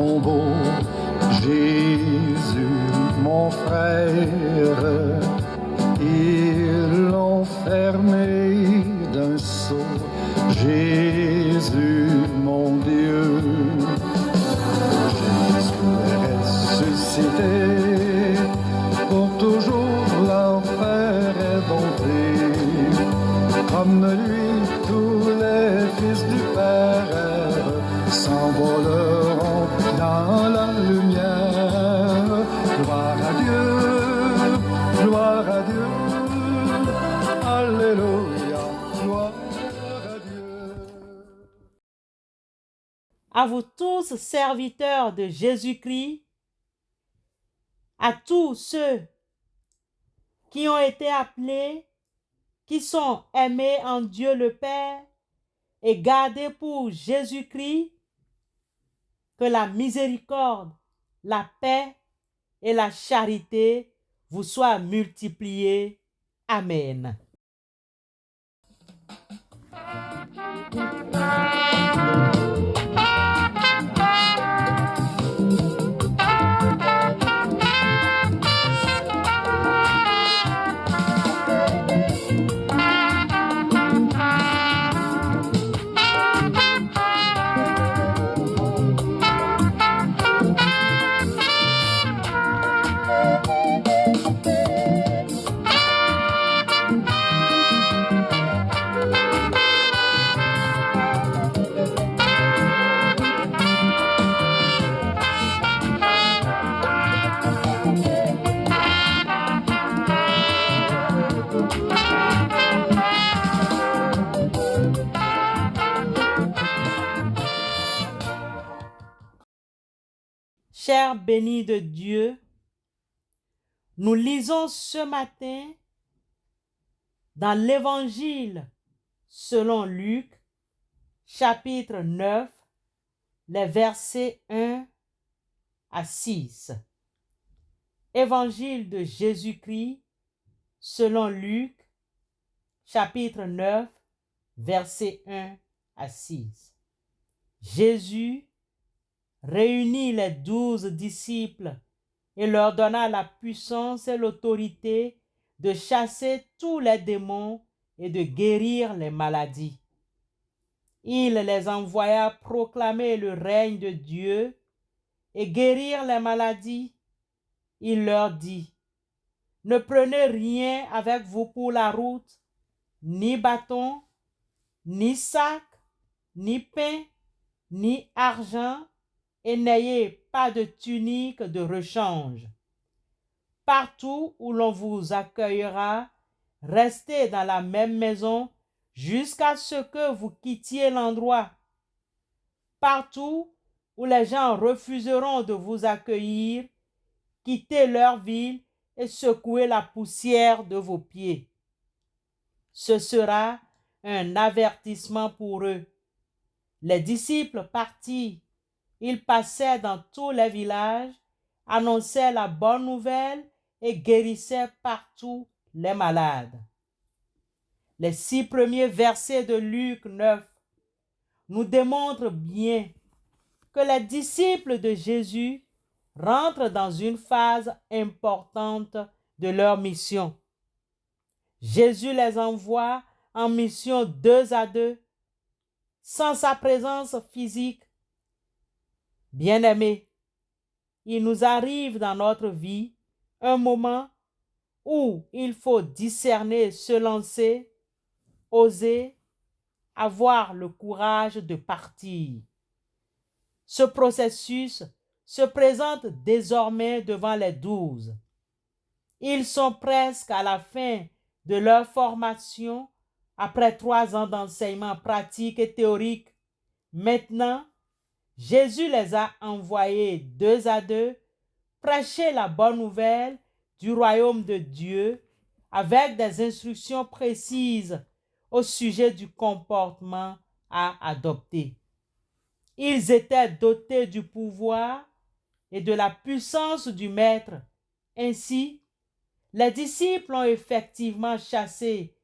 tombeau. Jésus, mon frère, ils l'ont fermé d'un sceau. Jésus, mon Dieu, Jésus est ressuscité, pour toujours leur faire bonté. Comme lui, tous les fils du Père s'envoleront dans la lumière. Gloire à Dieu, gloire à Dieu, alléluia, gloire à Dieu. À vous tous, serviteurs de Jésus-Christ, à tous ceux qui ont été appelés, qui sont aimés en Dieu le Père et gardés pour Jésus-Christ, que la miséricorde, la paix et la charité vous soient multipliées. Amen. Chers bénis de Dieu, nous lisons ce matin dans l'Évangile selon Luc, chapitre 9, les versets 1 à 6. Évangile de Jésus-Christ selon Luc, chapitre 9, versets 1 à 6. Jésus réunit les 12 disciples et leur donna la puissance et l'autorité de chasser tous les démons et de guérir les maladies. Il les envoya proclamer le règne de Dieu et guérir les maladies. Il leur dit: ne prenez rien avec vous pour la route, ni bâton, ni sac, ni pain, ni argent, et n'ayez pas de tunique de rechange. Partout où l'on vous accueillera, restez dans la même maison jusqu'à ce que vous quittiez l'endroit. Partout où les gens refuseront de vous accueillir, quittez leur ville et secouez la poussière de vos pieds. Ce sera un avertissement pour eux. Les disciples partirent. Ils passaient dans tous les villages, annonçaient la bonne nouvelle et guérissaient partout les malades. Les 6 premiers versets de Luc 9 nous démontrent bien que les disciples de Jésus rentrent dans une phase importante de leur mission. Jésus les envoie en mission 2 à 2, sans sa présence physique. Bien-aimés, il nous arrive dans notre vie un moment où il faut discerner, se lancer, oser, avoir le courage de partir. Ce processus se présente désormais devant les 12. Ils sont presque à la fin de leur formation après 3 ans d'enseignement pratique et théorique. Maintenant, Jésus les a envoyés 2 à 2 prêcher la bonne nouvelle du royaume de Dieu avec des instructions précises au sujet du comportement à adopter. Ils étaient dotés du pouvoir et de la puissance du Maître. Ainsi, les disciples ont effectivement chassé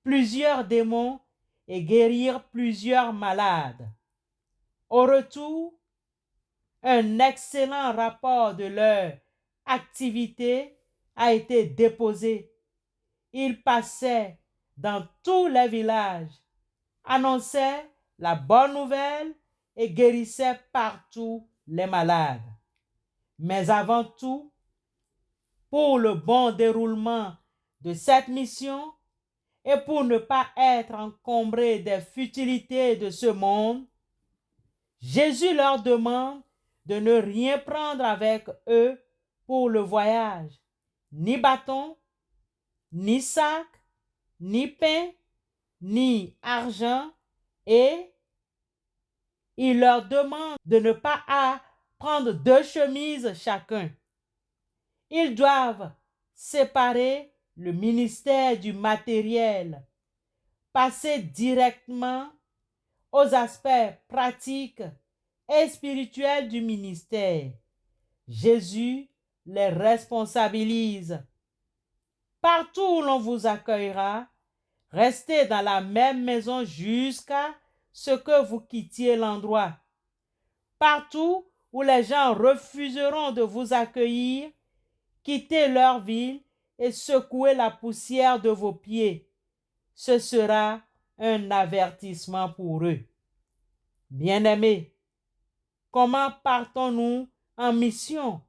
plusieurs démons et guéri plusieurs malades. Au retour, un excellent rapport de leur activité a été déposé. Ils passaient dans tous les villages, annonçaient la bonne nouvelle et guérissaient partout les malades. Mais avant tout, pour le bon déroulement de cette mission et pour ne pas être encombré des futilités de ce monde, Jésus leur demande de ne rien prendre avec eux pour le voyage, ni bâton, ni sac, ni pain, ni argent, et il leur demande de ne pas prendre 2 chemises chacun. Ils doivent séparer le ministère du matériel, passer directement aux aspects pratiques et spirituels du ministère. Jésus les responsabilise. Partout où l'on vous accueillera, restez dans la même maison jusqu'à ce que vous quittiez l'endroit. Partout où les gens refuseront de vous accueillir, quittez leur ville et secouez la poussière de vos pieds. Ce sera un avertissement pour eux. Bien-aimés, comment partons-nous en mission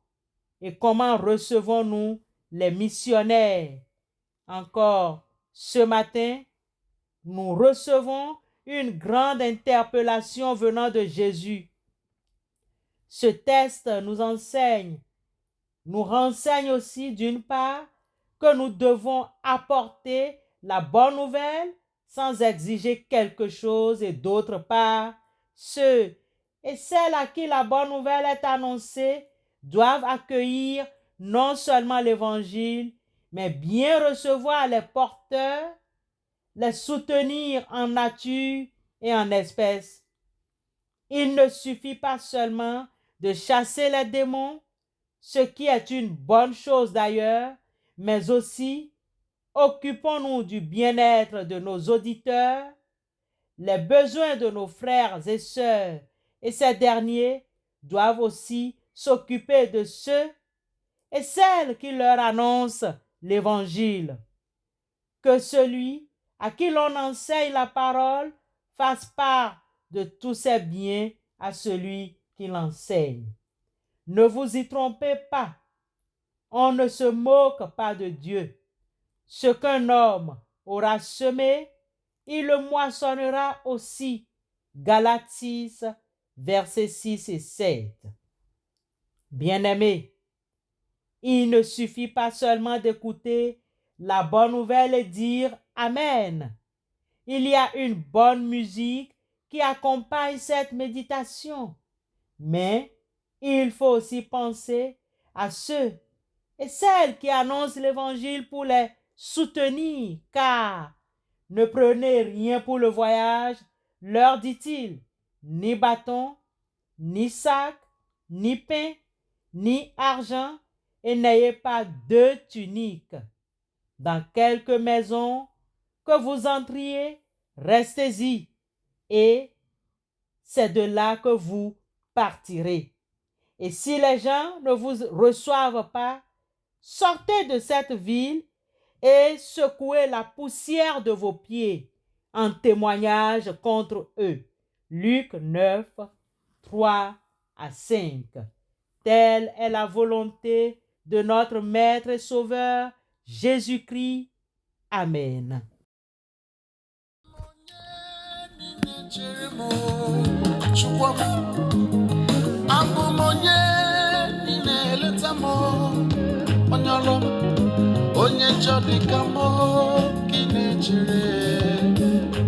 et comment recevons-nous les missionnaires? Encore ce matin, nous recevons une grande interpellation venant de Jésus. Ce texte nous renseigne aussi d'une part que nous devons apporter la bonne nouvelle sans exiger quelque chose, et d'autre part, ceux et celles à qui la bonne nouvelle est annoncée doivent accueillir non seulement l'évangile, mais bien recevoir les porteurs, les soutenir en nature et en espèces. Il ne suffit pas seulement de chasser les démons, ce qui est une bonne chose d'ailleurs, mais aussi occupons-nous du bien-être de nos auditeurs, les besoins de nos frères et sœurs, et ces derniers doivent aussi s'occuper de ceux et celles qui leur annoncent l'évangile. Que celui à qui l'on enseigne la parole fasse part de tous ses biens à celui qui l'enseigne. Ne vous y trompez pas, on ne se moque pas de Dieu. Ce qu'un homme aura semé, il le moissonnera aussi. Galates 6, versets 6 et 7. Bien-aimés, il ne suffit pas seulement d'écouter la bonne nouvelle et dire Amen. Il y a une bonne musique qui accompagne cette méditation. Mais il faut aussi penser à ceux et celles qui annoncent l'évangile pour les soutenir, car ne prenez rien pour le voyage, leur dit-il, ni bâton, ni sac, ni pain, ni argent, et n'ayez pas 2 tuniques. Dans quelque maison que vous entriez, restez-y, et c'est de là que vous partirez. Et si les gens ne vous reçoivent pas, sortez de cette ville et secouez la poussière de vos pieds en témoignage contre eux. Luc 9, 3 à 5. Telle est la volonté de notre Maître et Sauveur, Jésus-Christ. Amen. Onye njọ dịka mụ ka ị na-echere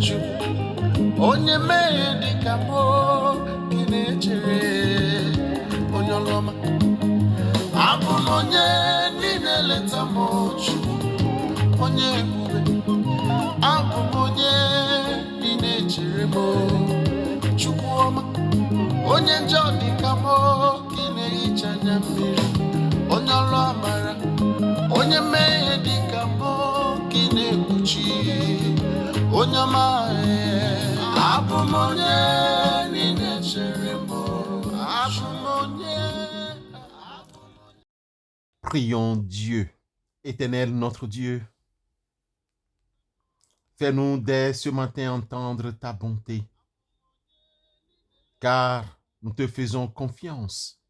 Chukwu, onye mmehie dịka mụ ka ị na-echere onye ọlụọma. Abụ m onye ndị na-eleta m Chukwu, onye ebube. Abụ m onye ndị na-echere m Chukwu ọma. Onye njọ dịka mụ ka ị na-ehicha anya mmiri, onye ọlụ amara. Onye mmehie dịka mbụ ka ị na-ekpuchi, onye ọma. Abụ m onye niile chere m, abụ m onye Prions Dieu, Éternel notre Dieu. Fais-nous dès ce matin entendre ta bonté, car nous te faisons confiance.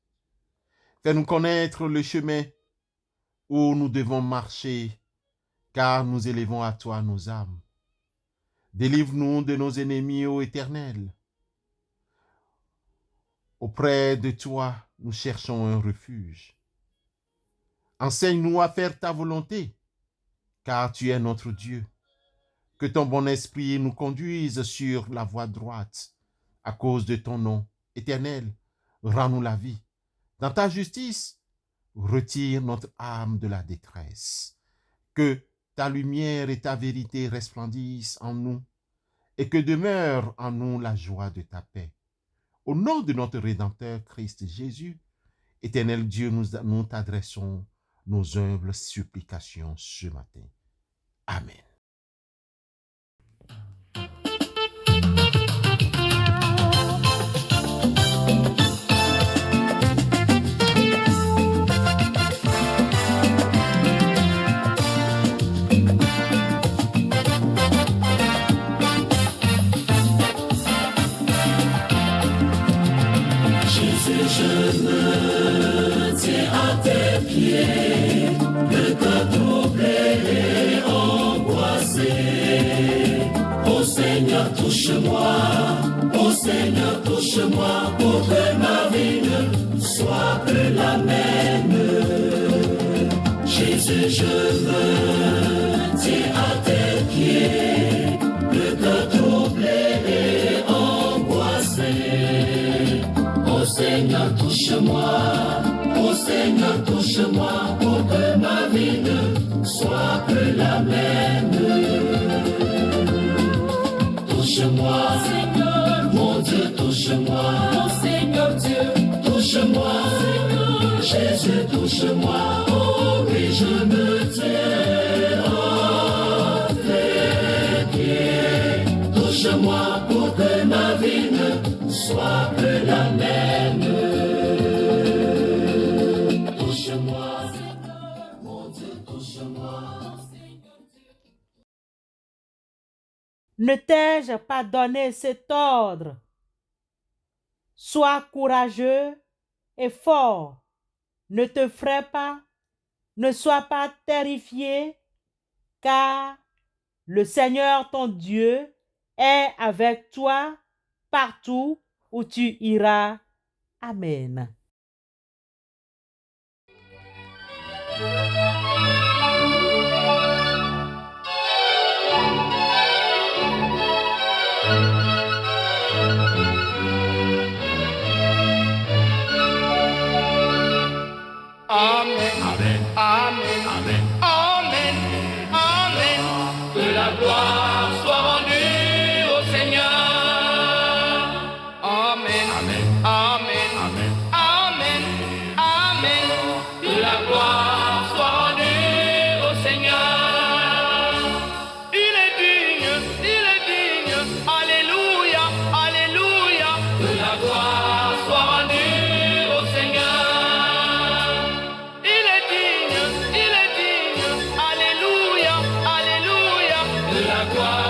Fais-nous connaître le chemin où nous devons marcher, car nous élevons à toi nos âmes. Délivre-nous de nos ennemis, ô Éternel. Auprès de toi, nous cherchons un refuge. Enseigne-nous à faire ta volonté, car tu es notre Dieu. Que ton bon esprit nous conduise sur la voie droite. À cause de ton nom, Éternel, rends-nous la vie. Dans ta justice, retire notre âme de la détresse. Que ta lumière et ta vérité resplendissent en nous, et que demeure en nous la joie de ta paix. Au nom de notre Rédempteur Christ Jésus, Éternel Dieu, nous t'adressons nos humbles supplications ce matin. Amen. Je me tiens à tes pieds, le cœur troublé et angoissé. Ô Seigneur, touche-moi, ô Seigneur, touche-moi, pour que ma vie ne soit plus la même. Jésus, je me tiens à tes pieds, le cœur troublé et angoissé. Ô Seigneur, touche-moi, ô Seigneur, touche-moi, pour que ma vie ne soit plus la même. Touche-moi, Seigneur, mon Dieu, touche-moi, mon Seigneur Dieu, touche-moi, Seigneur, Jésus, touche-moi, oh oui, je me tiens à tes pieds. Touche-moi pour que ma vie ne soit plus la même. Touche-moi, Seigneur, mon Dieu, touche-moi. Ne t'ai-je pas donné cet ordre? Sois courageux et fort. Ne te fraie pas, ne sois pas terrifié, car le Seigneur ton Dieu est avec toi partout où tu iras. Amen. Amen, amen, amen, amen, amen, amen. Que la gloire soit rendue au Seigneur. Amen, amen, amen, amen, amen, amen. Que la gloire soit rendue au Seigneur. Il est digne, alléluia, alléluia. Que la gloire soit rendue au Seigneur. Alléluia, alléluia, de la gloire.